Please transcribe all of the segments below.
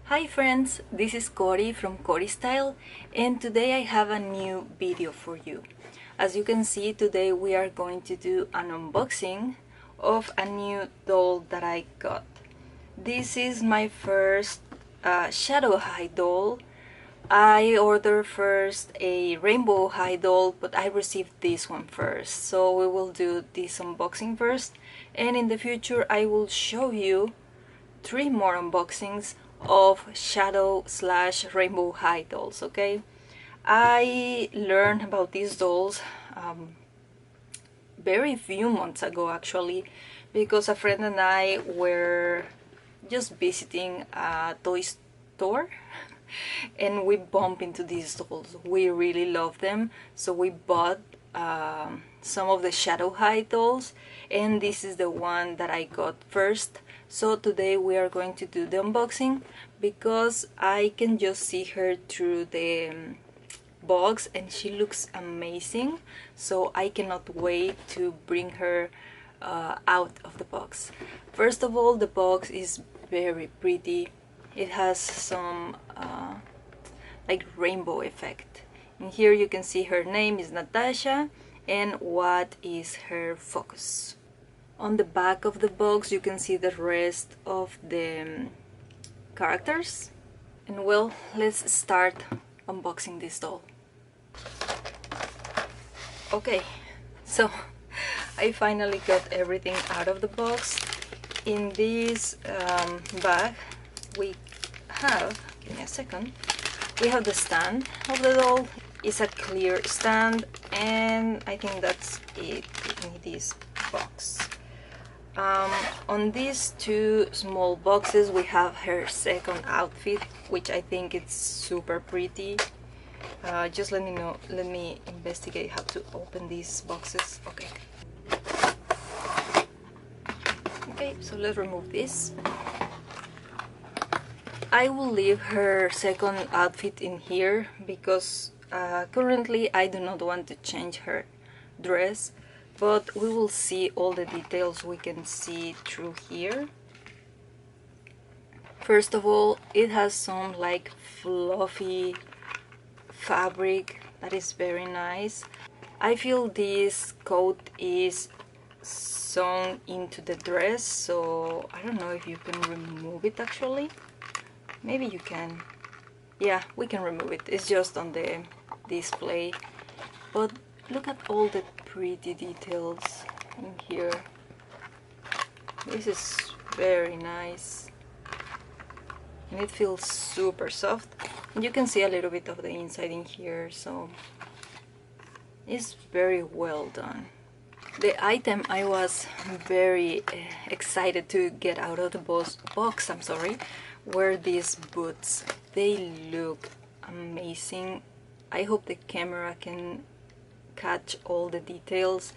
Hi friends, this is Cory from Cory Style, and today I have a new video for you. As you can see, today we are going to do an unboxing of a new doll that I got. This is my first shadow high doll. I ordered first a rainbow high doll, but I received this one first. So we will do this unboxing first, and in the future I will show you 3 more unboxings of shadow / rainbow high dolls. Okay, I learned about these dolls very few months ago actually, because a friend and I were just visiting a toy store and we bumped into these dolls. We really love them, so we bought some of the shadow high dolls, and this is the one that I got first. So today we are going to do the unboxing because I can just see her through the box and she looks amazing, so I cannot wait to bring her out of the box. First of all, the box is very pretty. It has some like rainbow effect. And here you can see her name is Natasha and what is her focus. On the back of the box you can see the rest of the characters. And well, let's start unboxing this doll. Okay, so I finally got everything out of the box. In this bag we have, give me a second, we have the stand of the doll. It's a clear stand, and I think that's it in this box. On these 2 small boxes we have her second outfit, which I think it's super pretty. Just let me investigate how to open these boxes. Okay, so let's remove this. I will leave her second outfit in here because currently I do not want to change her dress, but we will see all the details we can see through here. First of all, it has some like fluffy fabric that is very nice. I feel this coat is sewn into the dress, so I don't know if you can remove it actually. Maybe you can. Yeah, we can remove it. It's just on the display. But look at all the pretty details in here. This is very nice. And it feels super soft. And you can see a little bit of the inside in here, so it's very well done. The item I was very excited to get out of the box, were these boots. They look amazing. I hope the camera can catch all the details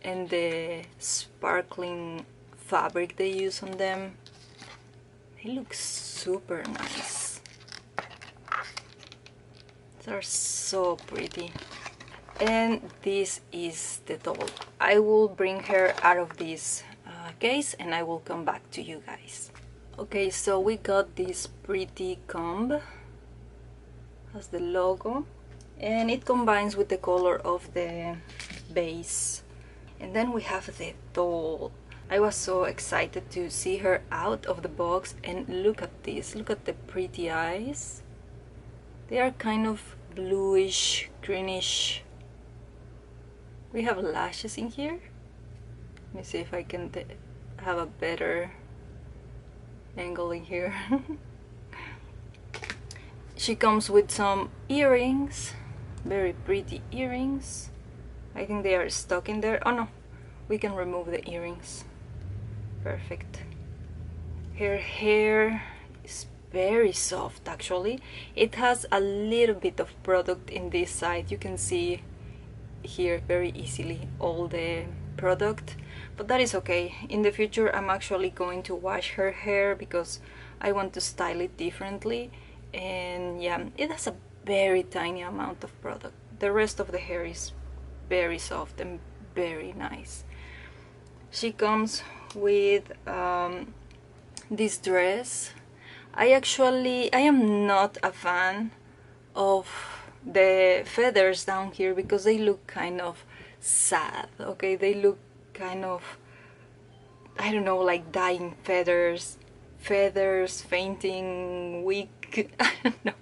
and the sparkling fabric they use on them. They look super nice. They're so pretty. And this is the doll. I will bring her out of this case and I will come back to you guys. Okay, so we got this pretty comb. Has the logo and it combines with the color of the base. And then we have the doll. I was so excited to see her out of the box, and look at this. Look at the pretty eyes. They are kind of bluish, greenish. We have lashes in here. Let me see if I can have a better angle in here. She comes with some earrings, very pretty earrings. I think they are stuck in there. Oh no, we can remove the earrings. Perfect. Her hair is very soft actually. It has a little bit of product in this side. You can see here very easily all the product, but that is okay. In the future I'm actually going to wash her hair because I want to style it differently. And yeah, it has a very tiny amount of product. The rest of the hair is very soft and very nice. She comes with this dress. I am not a fan of the feathers down here because they look kind of sad, okay? They look kind of, I don't know, like dying feathers, fainting, weak, I don't know.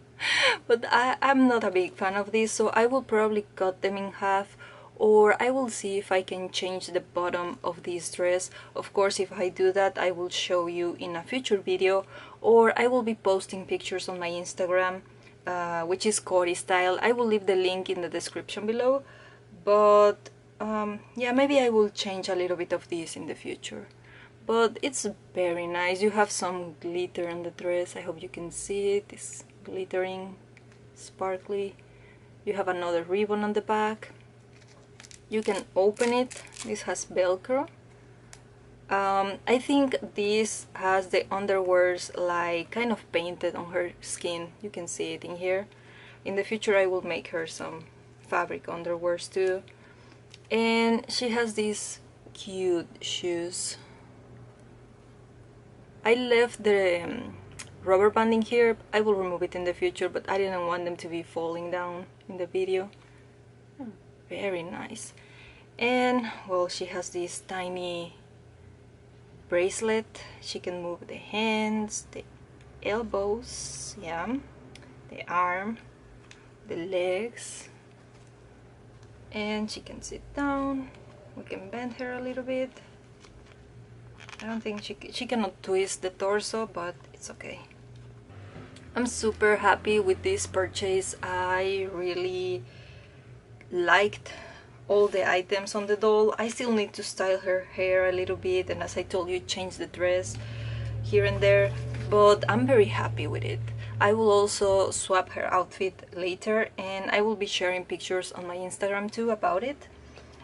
But I'm not a big fan of this, so I will probably cut them in half, or I will see if I can change the bottom of this dress. Of course, if I do that, I will show you in a future video, or I will be posting pictures on my Instagram, which is Cory Style. I will leave the link in the description below, but yeah, maybe I will change a little bit of this in the future. But it's very nice. You have some glitter on the dress. I hope you can see it. It's glittering, sparkly. You have another ribbon on the back. You can open it. This has Velcro. I think this has the underwears like kind of painted on her skin. You can see it in here. In the future I will make her some fabric underwears too. And she has these cute shoes. I left the rubber banding here. I will remove it in the future, but I didn't want them to be falling down in the video. Very nice. And well, she has this tiny bracelet. She can move the hands, the elbows, yeah, the arm, the legs, and she can sit down. We can bend her a little bit. I don't think she cannot twist the torso, but it's okay. I'm super happy with this purchase. I really liked all the items on the doll. I still need to style her hair a little bit, and as I told you, change the dress here and there, but I'm very happy with it. I will also swap her outfit later, and I will be sharing pictures on my Instagram too about it.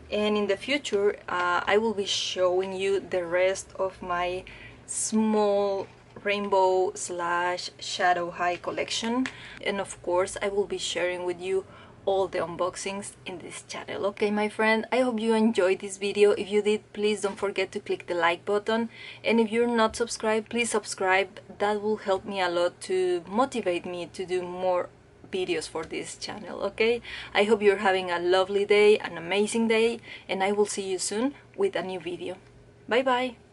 And in the future I will be showing you the rest of my small rainbow slash shadow high collection, and of course I will be sharing with you all the unboxings in this channel. Okay, my friend, I hope you enjoyed this video. If you did, please don't forget to click the like button, and if you're not subscribed, please subscribe. That will help me a lot to motivate me to do more videos for this channel. Okay, I hope you're having a lovely day, an amazing day, and I will see you soon with a new video. Bye bye.